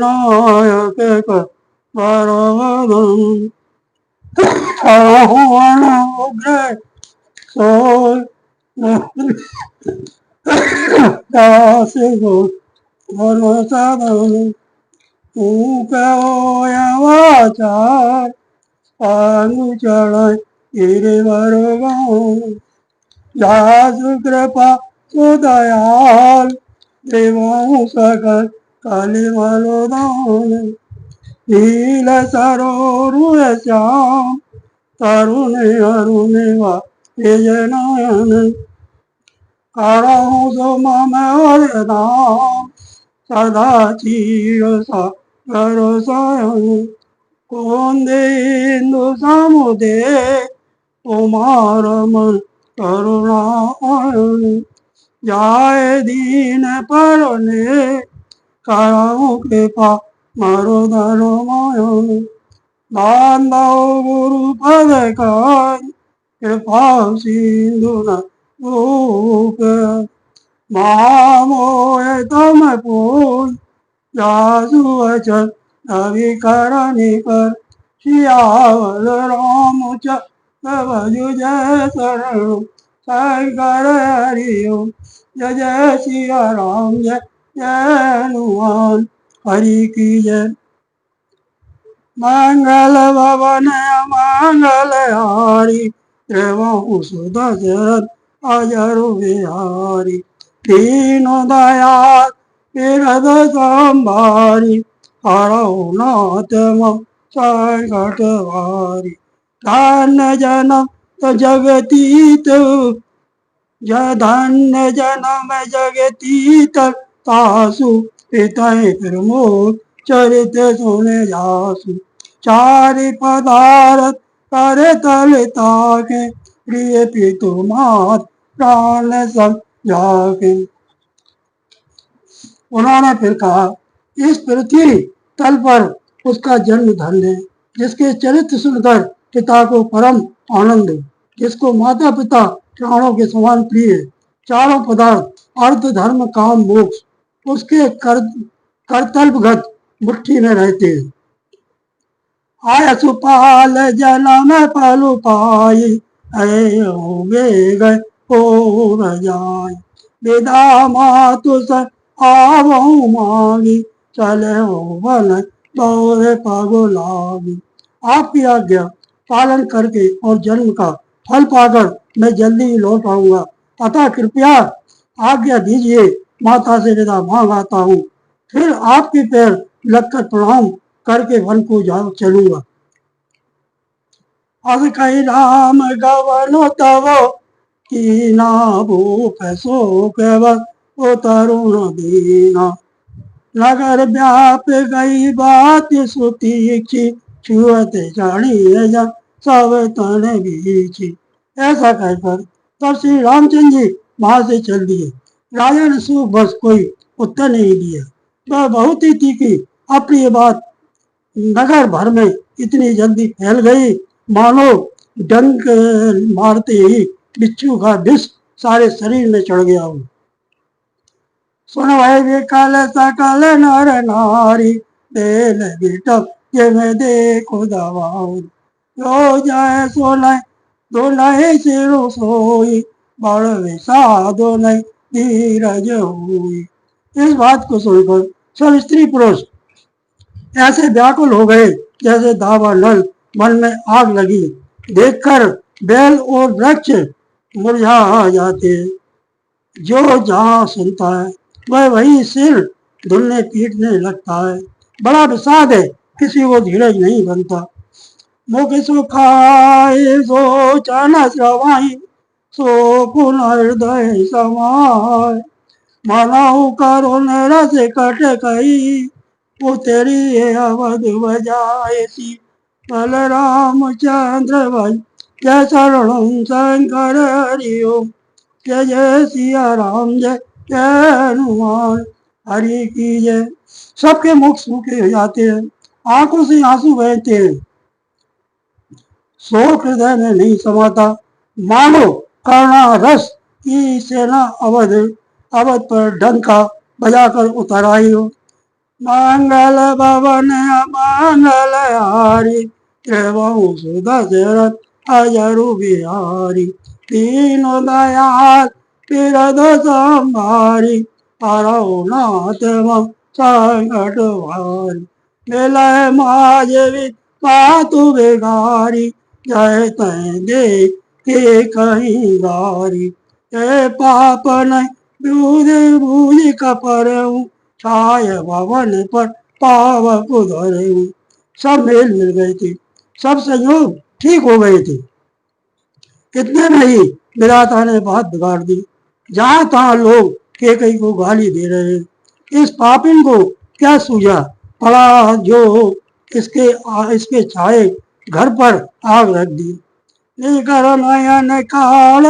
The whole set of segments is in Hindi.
नायक परवदन आह्वान उग्र सोय दास गो धर्म साधन उपयोवाचार अनुचर गिरिवरगां जासु कृपा सुदयाल देवों सकल कलिमलोदान नील सरोरुह श्याम तरुण अरुण वा तेजनयन करहु सो मम नाम सदा चिर सागर सायन कुंदेन्दु समुदे कुमार मन करुणायन जाय दीन परने करहु कृपा मरुधर मायन बांधव गुरु पद कर कृपा सिंधु न रूप महामोह तम पूज जासु वचन रवि करनि कर सियावर रामचंद्र जय शरण शंकर हरिओम जय जय सिया राम जय जय हनुमान हरि की जय मंगल भवन मंगल हारी देवहु सुदशरथ अजर बिहारी दीनो दयाल विरद संभारी हरहु नाथ मम संकट भारी धन्य जनम जगतीत धन्य जनम जगतीत तासु पितहि प्रमोद चरित सुने जासु चारि पदारथ करे तल ताके प्रिय पितु मात प्राण सब जाके। उन्होंने फिर कहा, इस पृथ्वी तल पर उसका जन्म धन्य है जिसके चरित्र सुनकर पिता को परम आनंद, जिसको माता पिता प्राणों के समान प्रिय, चारों पदार्थ अर्थ धर्म काम मोक्ष उसके करतलगत मुट्ठी में रहते हैं। आयसुपाल जन्म पलु पाई गए हो जाय विदा मातु स आवहु मांगी चले हो बन दौरे पागो लागी। आपकी आज्ञा पालन करके और जन्म का फल पाकर मैं जल्दी ही लौट आऊंगा, अतः कृपया आज्ञा दीजिए, माता से विदा मांग आता हूँ, फिर आपके पैर लगकर प्रणाम करके वन को जाओ चलूंगा। अस कही राम गवन तव कीना भूप शोक वो तरुण दीना नगर व्याप गई बात सुतीक्षी छुअत जानी सब तन बीची। ऐसा कहकर तब श्री रामचंद्र जी वहां से चल दिए। राजा ने सूख बस कोई उत्तर नहीं दिया। वह बहुत ही तीखी अप्रिय बात नगर भर में इतनी जल्दी फैल गई मानो डंक मारते ही बिच्छू का विष सारे शरीर में चढ़ गया हो। सुन भाई विकल सकल नर नारी बेल बिटप ये मैं देखो दवाऊ लो जाए सोलह दोलहे सिरो सोई बड़ विषादो नहीं धीरज हुई। इस बात को सुनकर सब स्त्री पुरुष ऐसे व्याकुल हो गए जैसे दावा नल मन में आग लगी। देखकर बैल और वृक्ष मुरझा जाते, जो जहाँ सुनता है वह वही सिर धुलने पीटने लगता है। बड़ा विषाद है, किसी को धीरज नहीं बनता। मुख सुखाए सो चन श्रवाई सो पुन हृदय समाय मनाऊ करो रस कट कही उतरी अवध बजायसी बलरामचंद्र भाई जय शरण शंकर हरिओम जय जय सिया राम जय जय हनुमान हरि की जय। सबके मुख सूखे हो जाते हैं, आंखों से आंसू बहते हैं, शोक हृदय में नहीं समाता। मानो करुणा रस की सेना अवध पर डंका बजाकर उतर आई हो। मंगल भवन मंगल हारी त्रिवंश दशरथ अजरु बिहारी तीनों दयाल तीरथ संभारी हरौ नाथ मम संकट भारी मिलय माधवी मातु बिगारी जय तय दे के कहीं गारी ये पाप नहीं बूझ बूझ कपरऊँ छाय भवन पर पावक उधरऊँ। सब मेल मिल गए थे, सब संयोग ठीक हो गए थे। इतने नहीं विधाता ने बात बिगाड़ दी। जहां तहां लोग केकई को गाली दे रहे, इस पापिन को क्या सूझा, पड़ा जो इसके छाए घर पर आग रख दी। निकर नयन काल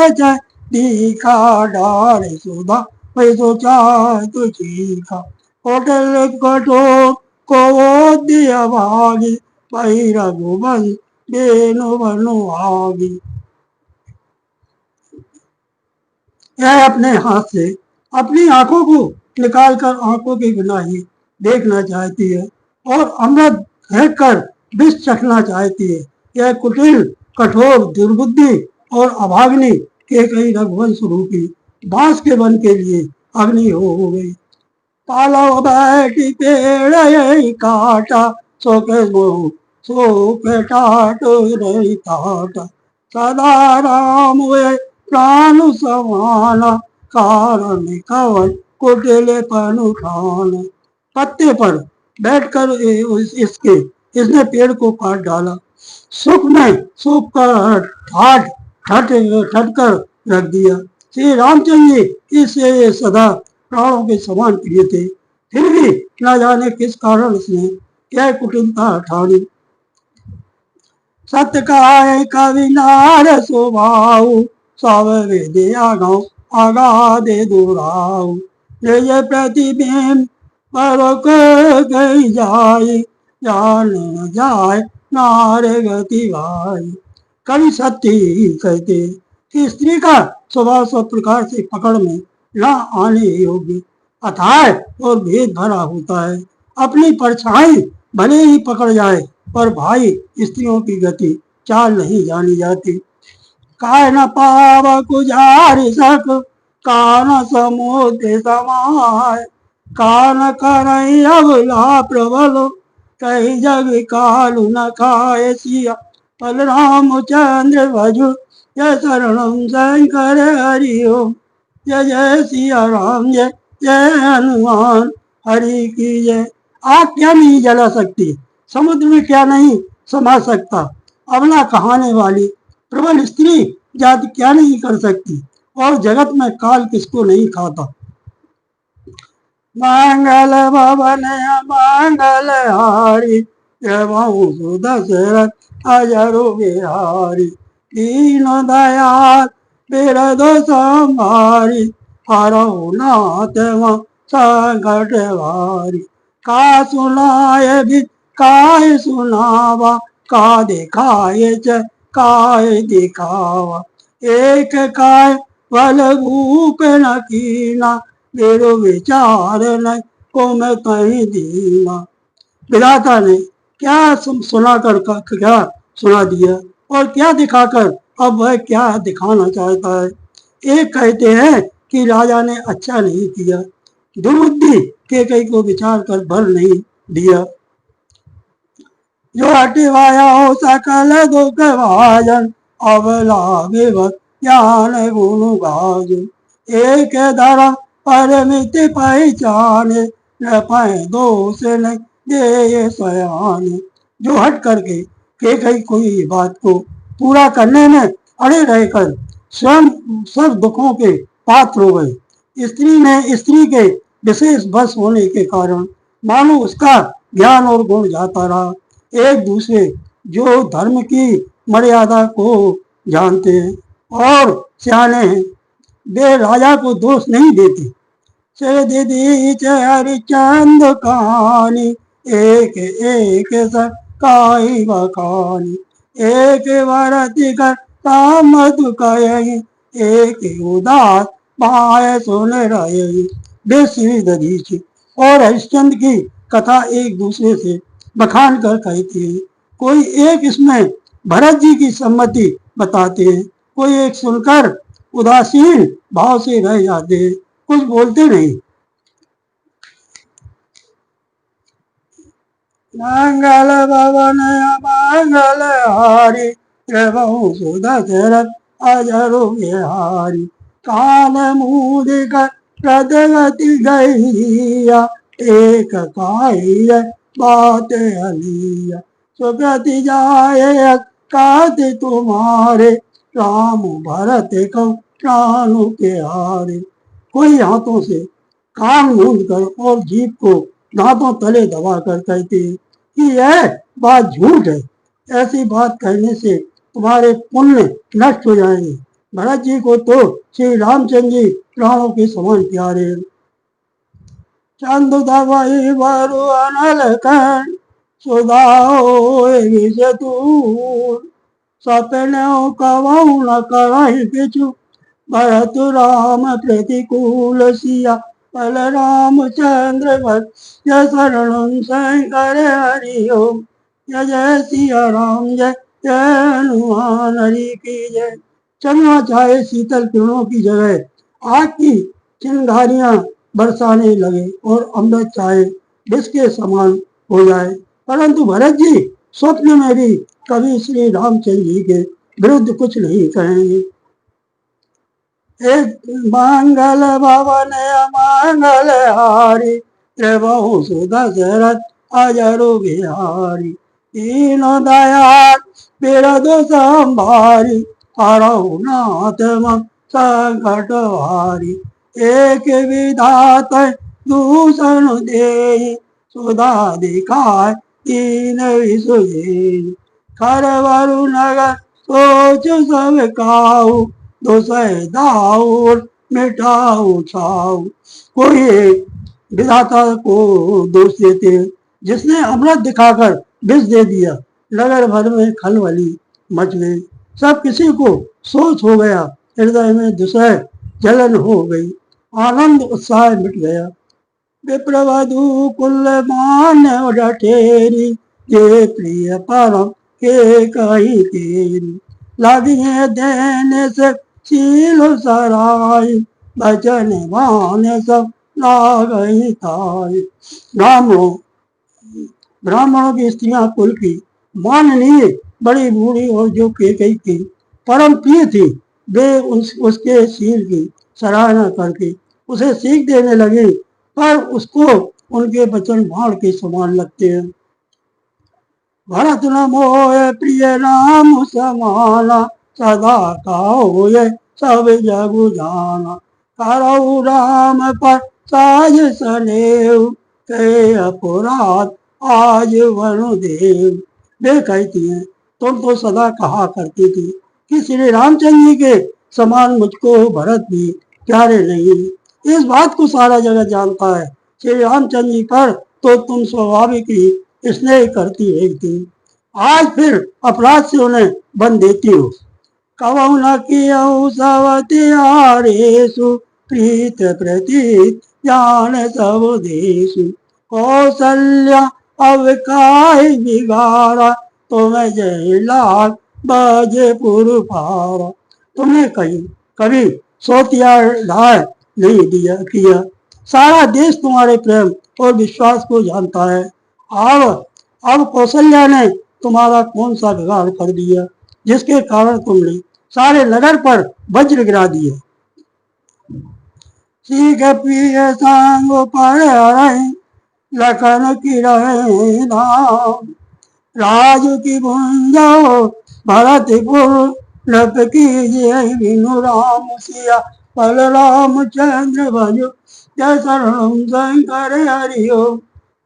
दीखा डार सुधा वही तो चाह तो चीखा होटल कठोर को दिया भागी वही रघुबंश बेनु बनु आगी। यह अपने हाथ से अपनी आंखों को निकालकर आंखों के बिना ही देखना चाहती है और अमृत फेंक कर विष चखना चाहती है। यह कुटिल कठोर दुर्बुद्धि और अभाग्नि के कई रघुवंश रूपी बांस के वन के लिए अग्नि हो गई। पालो बैठी पेड़ यही काटा सो के टाट रही काटा सदा राम वे प्राण समाना कारण कवन कुटिल पन उठाना। पत्ते पर बैठकर इसने पेड़ को काट डाला। सुख में सुख कर ठाट ठट कर रख दिया। श्री रामचंद्र जी इससे सदा प्राणों के समान प्रिय थे, फिर भी न जाने किस कारण उसने यह कुटिलता ठानी। सत्य का है कवि नार स्वभाव सब विद्या गाँव आगाधे दुराऊ जय प्रतिबिंब परक गई जाए जान जाए नारे गति भाई। कवि सत्य ही कहते कि स्त्री का स्वभाव सब प्रकार से पकड़ में न आने योग्य अथाह और भेद भरा होता है। अपनी परछाई भले ही पकड़ जाए पर भाई स्त्रियों की गति चाल नहीं जानी जाती। काय न पाव कुजारि सक कान समुद्र समाय कान करई अबला प्रबल कही जग कालु न खाए सिया पल रामचंद्र भजु जय शरणम शंकर हरि ओम जय जय सिया राम जय जय हनुमान हरि की जय। आग क्या नहीं जला सकती, समुद्र में क्या नहीं समा सकता, अबला कहाने वाली प्रबल स्त्री जाति क्या नहीं कर सकती, और जगत में काल किसको नहीं खाता। मंगल भवन मंगल हारी दशरथ अजरु बिहारी दीन दयाल बिरद संभारी हरौ नाथ संकट भारी। का सुनाए भी काय सुनावा का दिखाए च काय दिखावा एक काय बल भूप न कीना मेरो विचार न को मैं कहीं दीना। विधाता ने क्या सुनाकर क्या सुना दिया और क्या दिखाकर अब वह क्या दिखाना चाहता है। एक कहते हैं कि राजा ने अच्छा नहीं किया, दुर्बुद्धि के कई को विचार कर भर नहीं दिया। जो हटिवाया हो सकल दुख भाजन अबला विवत ज्ञान गुण गाजन एक धर्म परमित पहचाने न पाए दोष न दे सयाने। जो हट करके के कई कोई बात को पूरा करने में अड़े रहकर स्वयं सब दुखों के पात्र हो गए। स्त्री के विशेष बस होने के कारण मानो उसका ज्ञान और गुण जाता रहा। एक दूसरे जो धर्म की मर्यादा को जानते हैं और सियाने हैं वे राजा को दोष नहीं देते। से दीदी हरिचंद कहानी एक एक सकाई बखानी एक वरति कर काम दुखाई एक उदास पाए सुन रहे। वे श्री दधीच और हरिश्चंद्र की कथा एक दूसरे से बखान कर कहते हैं। कोई एक इसमें भरत जी की सम्मति बताते हैं, कोई एक सुनकर उदासीन भाव से रह जाते हैं, कुछ बोलते नहीं। मंगल भवन मंगल हारी प्रभु सुदशरथ अजरो बिहारी। कान मुद कर प्रदगति गैया एक काई बात अलिया। सुप्रति जाए कात तुम्हारे राम भरत को प्राणों के हारे। कोई हाथों से कान मूंद कर और जीभ को दांतों तले दबा कर कहते हैं कि यह बात झूठ है, ऐसी बात कहने से तुम्हारे पुण्य नष्ट हो जाएंगे। भरत जी को तो श्री रामचंद्र जी प्राणों के समान प्यारे हैं। चंद दवाई बरु अनल कण सुदाओ दूर सपने कवाऊ न कराई पिछु भरत राम प्रतिकूल सिया पल रामचंद्र भक्त शरण शंकर हरि ओम। जय जय सिया राम जय जय हनुमान हरि की जय। चंद्रमा चाहे शीतल किरणों की जगह आग की चिंगारियां बरसाने लगे और अमृत चाहे विष के समान हो जाए, परंतु भरत जी स्वप्न में भी कभी श्री रामचंद्र जी के विरुद्ध कुछ नहीं कहेंगे। एक मंगल भवन मंगल हारी प्रभु सुदशरथ अजरो बिहारी। तीनों दयाल बिरद संभारी हरहु नाथ मम संकट हारी। एक विधात दूषण दे सुधा दिखाए तीन विसुजे। खर वरु नगर सोच सब काऊ दोसर दाऊर मिटाऊ छाऊ। कोई विधाता को दोष देते जिसने अमृत दिखाकर विष दे दिया। नगर भर में खलबली मच गई, सब किसी को सोच हो गया, हृदय में दुसह जलन हो गई, आनंद उत्साह मिट गया। विप्रवधु कुल मान ठेरी ये प्रिय परम के कही तेरी। लागिए देने से शील सराय बचन भान सब लागई थाई। ब्राह्मणों की स्त्रियां कुल की माननीय बड़ी बूढ़ी और जो कई की परम प्रिय थी, वे उसके शील की सराहना करके उसे सीख देने लगे, पर उसको उनके वचन बाण के समान लगते हैं। भरत न मोह प्रिय राम समाना सदा कहो सब जगु जाना। करऊ राम पर साज सनेव के अपराध आज वरुदेव। वे कहती हैं तुम तो सदा कहा करती थी कि श्री रामचंद्र जी के समान मुझको भरत भी प्यारे नहीं। इस बात को सारा जगत जानता है। श्री रामचंद्र जी पर तो तुम स्वाभाविक ही स्नेह करती रही थी, आज फिर अपराध से उन्हें बंद देती हो। कवौ न कियौ सवतियारेषु प्रीत प्रतीत जान सब देशु। कौशल्या अब काहे बिगाड़ा तुम्हें जय लाल बाजे पुरपारा। तुमने कभी सोतिया ढाल नहीं दिया किया, सारा देश तुम्हारे प्रेम और विश्वास को जानता है। अब कौशल्या ने तुम्हारा कौन सा बिगाड़ कर दिया जिसके कारण तुमने सारे नगर पर वज्र गिरा दिया। सीख पिय संग पर लखन की रहे धाम। राजू की भुंजो भरतपुर लप कीजिए विनु राम सिया पल राम चंद्र भजो जय शरणम शंकर हरि ओम।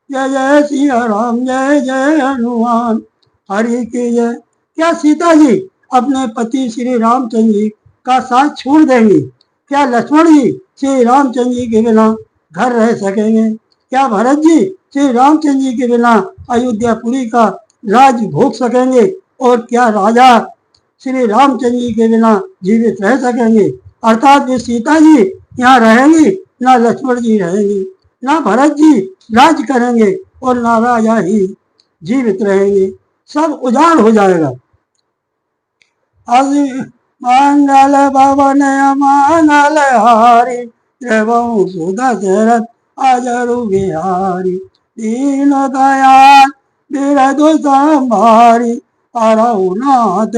जय जय सिया राम जय जय हनुमान हरि की जय। क्या सीता जी अपने पति श्री रामचंद्र जी का साथ छोड़ देंगी? क्या लक्ष्मण जी श्री रामचंद्र जी के बिना घर रह सकेंगे? क्या भरत जी श्री रामचंद्र जी के बिना अयोध्यापुरी का राज भोग सकेंगे? और क्या राजा श्री रामचंद्र जी के बिना जीवित रह सकेंगे? अर्थात वे सीता जी यहाँ रहेंगी, ना लक्ष्मण जी रहेंगे, ना भरत जी राज करेंगे और ना राजा ही जीवित रहेंगे, सब उजाड़ हो जाएगा। आज मंगल भवन मंगल हारी, एवं सुदशरथ अजरु बिहारी, दीन दयाल बिरधु संभारी, हरऊ नाथ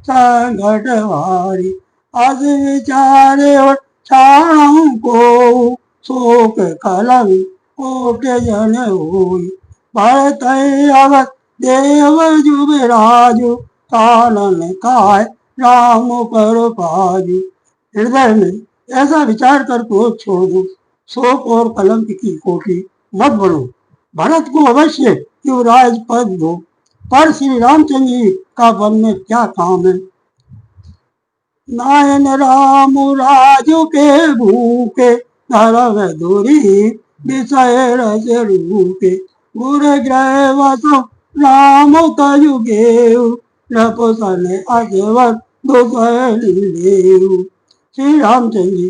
संकट हारी। आज विचारे और छाणु को, शोक कलंक कोट जन होई। भरत अवध देव जुबराजु, कानन काय राम पर पाजु। हृदय में ऐसा विचार कर क्रोध छोड़ दो, शोक और कलंक की कोठी मत बनो। भरत को अवश्य युवराज पद दो, पर श्री रामचंद्र जी का वन में क्या काम है। नायन राम राजू के भूखे, धर्म दूरी विषय रस रूपे। गुर ग्रह वसो राम तजु गेहु, नपुसन अजवर दुसलेहु। श्री रामचंद्र जी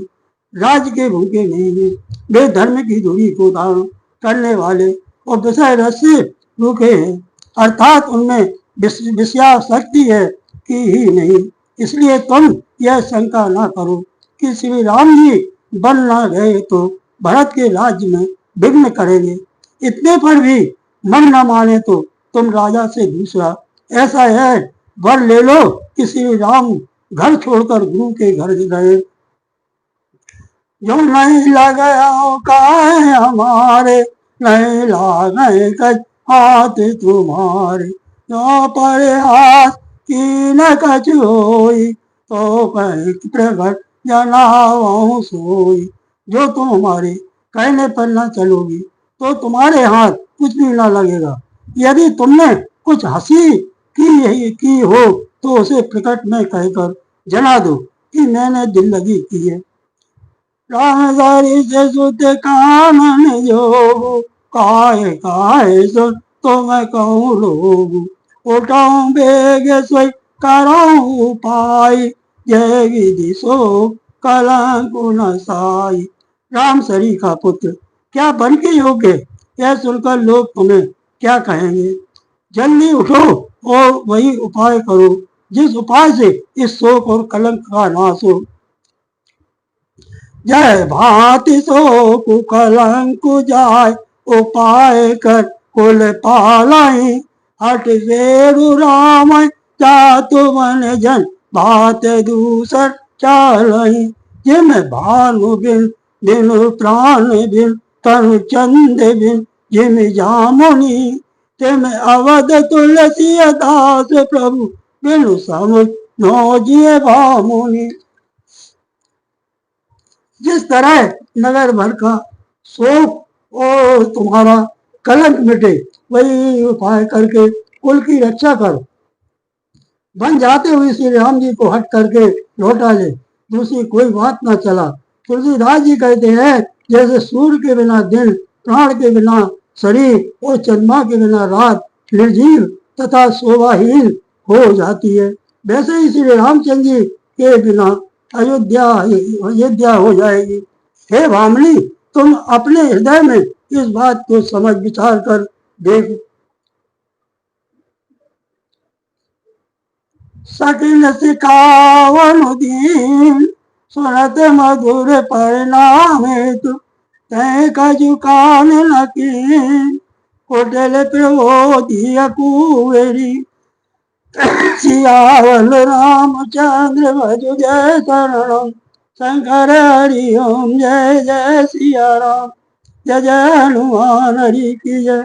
राज्य के भूखे नहीं है, वे धर्म की दूरी को धारण करने वाले और विषय रस से भूखे हैं, अर्थात उनमें विषयासक्ति है कि ही नहीं। इसलिए तुम यह शंका ना करो कि श्री राम जी बन ना गए तो भरत के राज्य में विघ्न करेंगे। इतने पर भी मन न माने तो तुम राजा से दूसरा ऐसा है वर ले लो कि श्री राम घर छोड़कर गुरु के घर गए। जो नहीं लगाया का हमारे, नहीं लागे कच हाथ तुम्हारे। जो परे हाथ की न कच होई, तो प्रगट जनाओ सोई। जो तुम हमारे कहने पर न चलोगी तो तुम्हारे हाथ कुछ भी न लगेगा। यदि तुमने कुछ हंसी की हो तो उसे प्रकट में कहकर जना दो कि मैंने दिल लगी की है। रामधारी से सुत कानन जोगु, काहे काहे सुन तो मैं कहूँ लोगु। उठाऊं बेग सोई कराऊं उपाय, जय विधि सो कलंक न साई। राम सरी का पुत्र क्या बन के योग्य, यह सुनकर लोग तुम्हें क्या कहेंगे। जल्दी उठो और वही उपाय करो जिस उपाय से इस शोक और कलंक का नाश हो। जय भांति शोक कलंक जाय, उपाय कर कुल पालाई। हट वेरु राम जातु मन जन, बात दूसर चालई। जिम भानु बिन बिनु प्राण बिन, तनु चंद बिन जिम जामुनि। तिम अवध तुलसी दास प्रभु, बिनु समुझ नो जिय भामुनि। जिस तरह नगर भर का शोक और तुम्हारा कलंक मिटे, वही उपाय करके कुल की रक्षा कर। बन जाते हुए श्री राम जी को हट करके लौटा ले, दूसरी कोई बात ना चला। तुलसीदास जी कहते हैं जैसे सूर्य के बिना दिन, प्राण के बिना शरीर और चंद्रमा के बिना रात निर्जीव तथा शोभाहीन हो जाती है, वैसे ही श्री रामचंद्र जी के बिना अयोध्या हो जाएगी। हे भामनी, तुम अपने हृदय में इस बात को समझ विचार कर देखो। सकिन सिखावन दीन, सुनत मधुर परिणाम हेतु। तय कजु कान नकीन, कुटिल प्रबोधि कुबेरी। सियावल रामचंद्र भजु जय शरणम, शंकर हरि ओम जय जय सिया राम, जय जय हनुमान हरि की जय।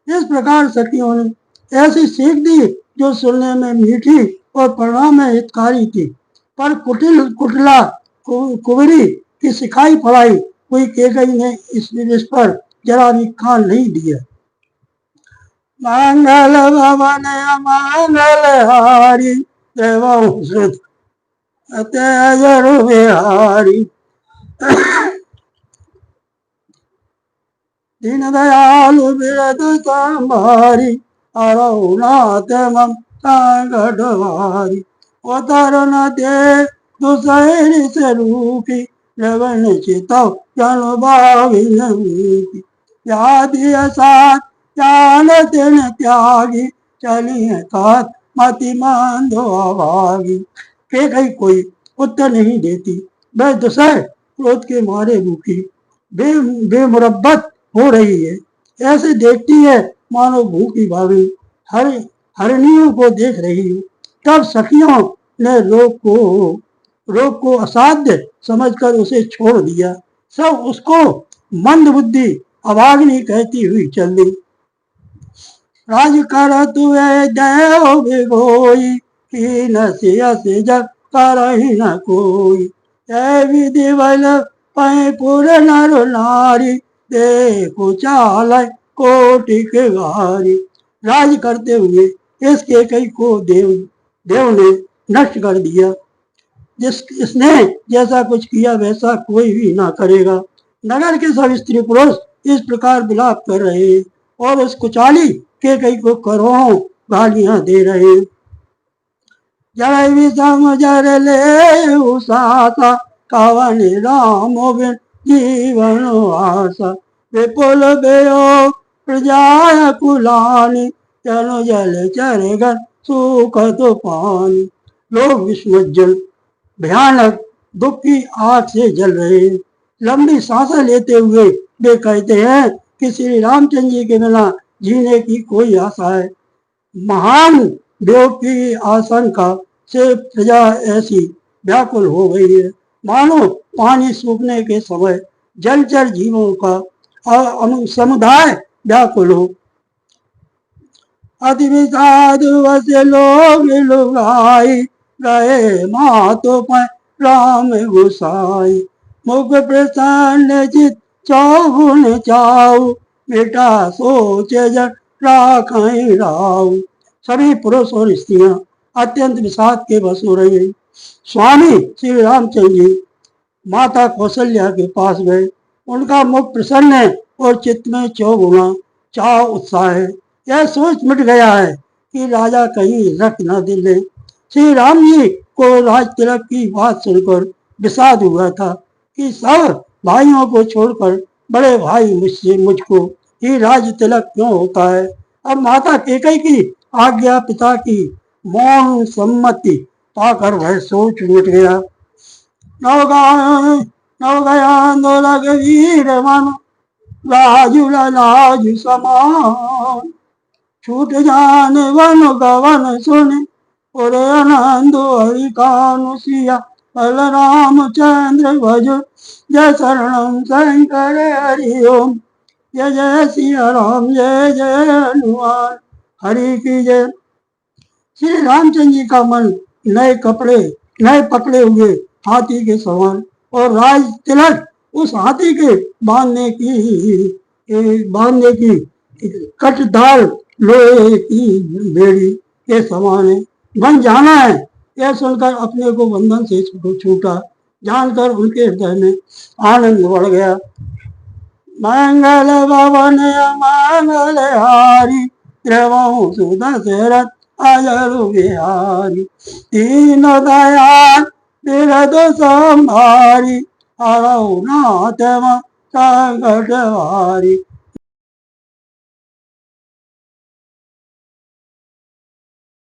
इस प्रकार सखियों ने ऐसी सीख दी जो सुनने में मीठी और परिणाम में हितकारी थी, पर कुटिला कुबरी की सिखाई पढ़ाई कोई केकई ने इस पर जरा भी कान नहीं दिया। मंगल भवन मंगल हारी, देवं सुत अजरु बिहारी। दीन दयालु बिरधु संभारी, हरऊ नाथ संकट हारी। अवतरण दे दुसैर स्वरूपी, रवन चितौ जन भाविन। व्याधि असात ज्ञान तिन त्यागी, चली है तात मति मांधो अभागी। के कहीं कोई उत्तर नहीं देती, वह दुसह क्रोध के मारे भूखी बेमुरब्बत हो रही है। ऐसे देखती है मानो भूखी भाभी हर हरणियों को देख रही हो। तब सखियों ने रोग को असाध्य समझकर उसे छोड़ दिया। सब उसको मंद बुद्धि अभागिनी कहती हुई चल दी। राज कर तुए देव भिगोई, की न से जग करही न कोई। जय विधि बल पैपुर नर नारी, देखो चाल कोटि के गारी। राज करते हुए इसके कई को देव ने नष्ट कर दिया। इसने जैसा कुछ किया वैसा कोई भी ना करेगा। नगर के सब स्त्री पुरुष इस प्रकार विलाप कर रहे हैं और उस कुचाली के कई को करोड़ों गालियां दे रहे हैं। जय विषम जर ले उसासा, कवन राम बिन जीवन आशा। विपुल बेयो प्रजा कुलानी, चलो जल चरगन सुख तो पानी। लोग विस्मज्जल भयानक दुख की आग से जल रहे हैं। लंबी सांसें लेते हुए वे कहते हैं कि श्री रामचंद्र जी के बिना जीने की कोई आशा है। महान देव की आशंका से प्रजा ऐसी व्याकुल हो गई है मानो पानी सूखने के समय जलचर जीवों का समुदाय व्याकुल हो। अति विषाद वसे लोग लुगाई, गए मातो पर राम गुसाई। मुख प्रसन्न चित चौगुन चाऊ, बेटा सोचे जन राखई राऊ। सभी पुरुष और स्त्रियां अत्यंत विषाद के वश हो रही है। स्वामी श्री रामचंद्र जी माता कौशल्या के पास गए। उनका मुख प्रसन्न है और चित्त में चौगुना चाव उत्साह है। यह सोच मिट गया है कि राजा कहीं रख न दिले। श्री राम जी को राज तिलक की बात सुनकर विषाद हुआ था कि सब भाइयों को छोड़कर बड़े भाई मुझको ही राज तिलक क्यों होता है। अब माता केकई की आज्ञा पिता की मौन सम्मति पाकर वह सोच मिट गया। नवगयान वीर मन, राजु लाजु समान। छूट जान वन गवन सुन, और आनंद हरि कानु सिया। बलराम चंद्र भज, जय शरणम शंकर हरि ओम। जय जय सिया राम, जय जय हनुमान हरि की जय। श्री रामचंद्र जी का मन नए पकड़े हुए हाथी के समान और राज तिलक उस हाथी के बांधने की कटदार लोहे की बेड़ी के समान है। बन जाना है, यह सुनकर अपने को बंधन से छूटा जानकर उनके हृदय में आनंद बढ़ गया। मंगल भवन मंगल हारी, त्रिभुवन सुदशरथ अजर बिहारी। तीन दयाल बिरद संभारी, हरऊ नाथ संकट हारी।